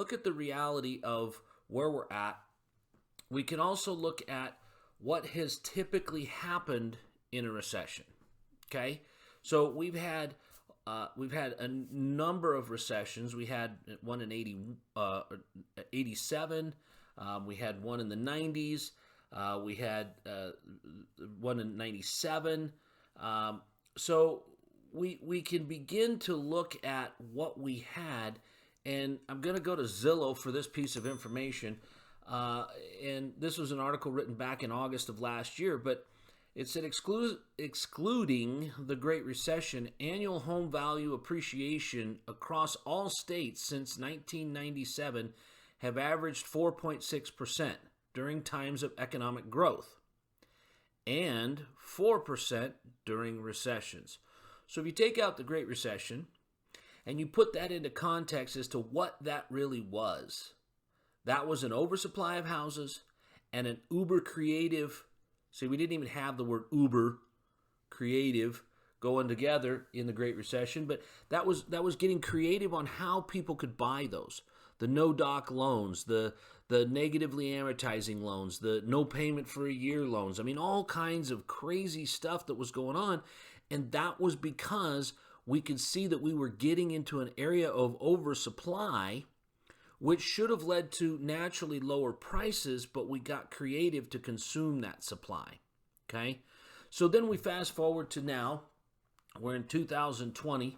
look at the reality of where we're at, we can also look at what has typically happened in a recession. Okay, so we've had a number of recessions. We had one in 87. We had one in the 90s. We had one in 97. So we can begin to look at what we had, and I'm going to go to Zillow for this piece of information. And this was an article written back in August of last year, but it said excluding the Great Recession, annual home value appreciation across all states since 1997 have averaged 4.6% during times of economic growth and 4% during recessions. So if you take out the Great Recession and you put that into context as to what that really was, that was an oversupply of houses and an uber creative. See, we didn't even have the word uber creative going together in the Great Recession, but that was getting creative on how people could buy those. The no-doc loans, the negatively amortizing loans, the no payment for a year loans. I mean, all kinds of crazy stuff that was going on, and that was because we could see that we were getting into an area of oversupply, which should have led to naturally lower prices, but we got creative to consume that supply. Okay? So then we fast forward to now. We're in 2020,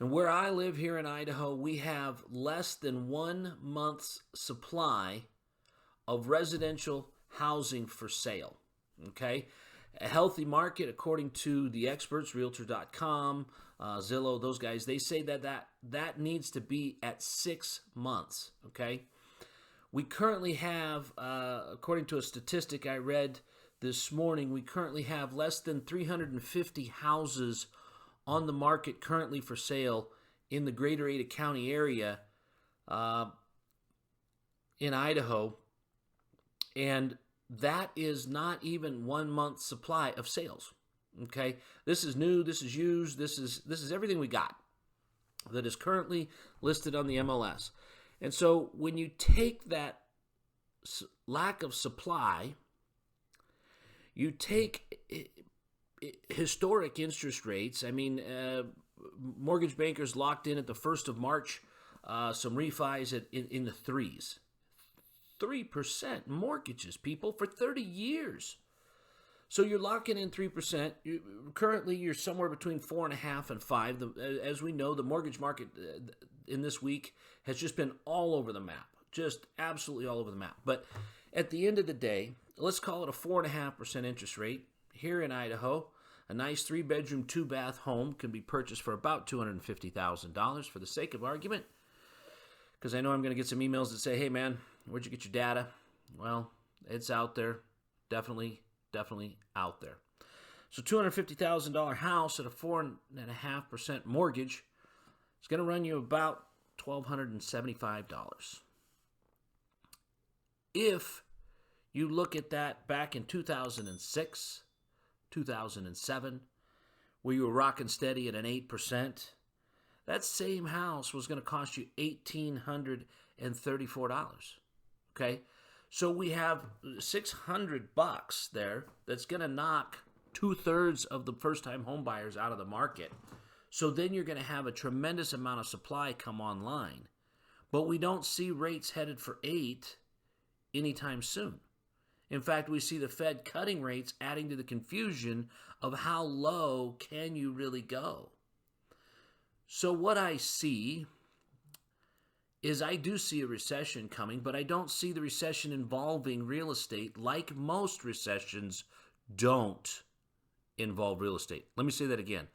and where I live here in Idaho, we have less than 1 month's supply of residential housing for sale. Okay? A healthy market, according to the experts, Realtor.com, Zillow, those guys, they say that needs to be at 6 months, okay? We currently have, according to a statistic I read this morning, we currently have less than 350 houses on the market currently for sale in the greater Ada County area in Idaho, and that is not even 1 month's supply of sales. Okay, this is new, this is used, this is everything we got that is currently listed on the MLS. And so when you take that lack of supply, you take historic interest rates. I mean, mortgage bankers locked in at the 1st of March some refis in the threes. 3% mortgages, people, for 30 years. So you're locking in 3%. Currently, you're somewhere between 4.5 and 5. As we know, the mortgage market in this week has just been all over the map, just absolutely all over the map. But at the end of the day, let's call it a 4.5% interest rate here in Idaho. A nice 3-bedroom, 2-bath home can be purchased for about $250,000 for the sake of argument. Because I know I'm going to get some emails that say, hey, man, where'd you get your data? Well, it's out there. Definitely out there. So $250,000 house at a 4.5% mortgage is going to run you about $1,275. If you look at that back in 2006, 2007, where you were rocking steady at an 8%, that same house was going to cost you $1,834. Okay? So we have $600 there that's going to knock 2/3 of the first-time home buyers out of the market. So then you're going to have a tremendous amount of supply come online. But we don't see rates headed for 8 anytime soon. In fact, we see the Fed cutting rates, adding to the confusion of how low can you really go. So what I see is I do see a recession coming, but I don't see the recession involving real estate like most recessions don't involve real estate. Let me say that again.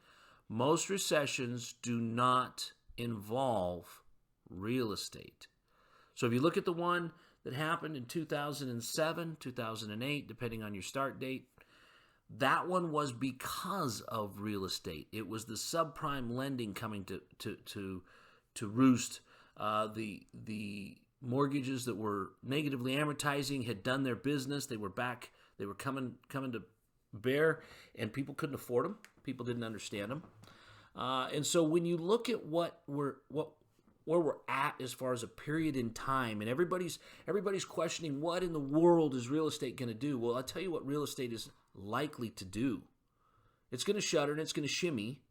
Most recessions do not involve real estate. So if you look at the one that happened in 2007, 2008, depending on your start date, that one was because of real estate. It was the subprime lending coming to roost. The mortgages that were negatively amortizing had done their business. They were back. They were coming to bear, and people couldn't afford them. People didn't understand them. And so when you look at what where we're at as far as a period in time, and everybody's questioning what in the world is real estate going to do. Well, I'll tell you what real estate is likely to do. It's going to shudder and it's going to shimmy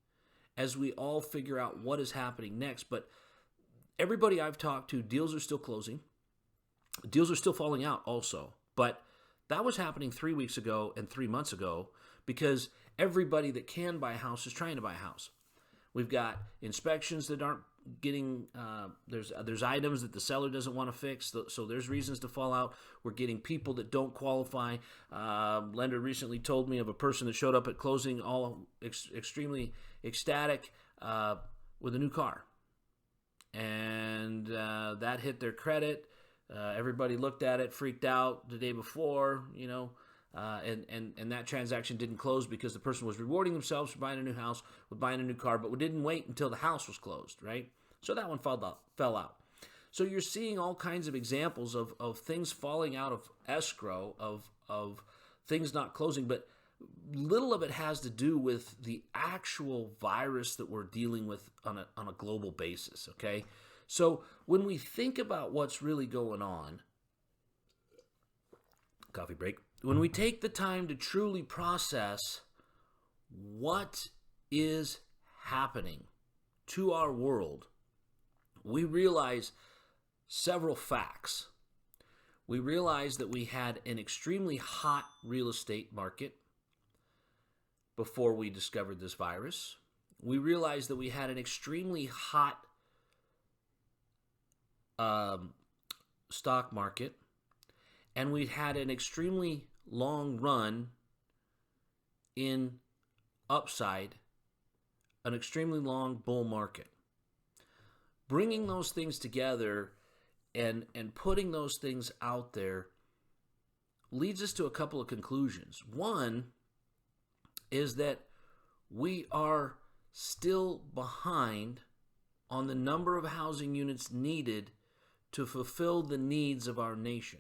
as we all figure out what is happening next. But everybody I've talked to, deals are still closing. Deals are still falling out also. But that was happening 3 weeks ago and 3 months ago because everybody that can buy a house is trying to buy a house. We've got inspections that aren't getting, there's items that the seller doesn't want to fix, so there's reasons to fall out. We're getting people that don't qualify. Lender recently told me of a person that showed up at closing all extremely ecstatic with a new car. And that hit their credit. Everybody looked at it, freaked out the day before, and that transaction didn't close because the person was rewarding themselves for buying a new house, with buying a new car, but didn't wait until the house was closed, right? So that one fell out. So you're seeing all kinds of examples of things falling out of escrow, of things not closing, but little of it has to do with the actual virus that we're dealing with on a global basis, okay? So when we think about what's really going on, coffee break, when we take the time to truly process what is happening to our world, we realize several facts. We realize that we had an extremely hot real estate market before we discovered this virus. We realized that we had an extremely hot stock market, and we had an extremely long run in upside, an extremely long bull market. Bringing those things together and putting those things out there leads us to a couple of conclusions. One is that we are still behind on the number of housing units needed to fulfill the needs of our nation.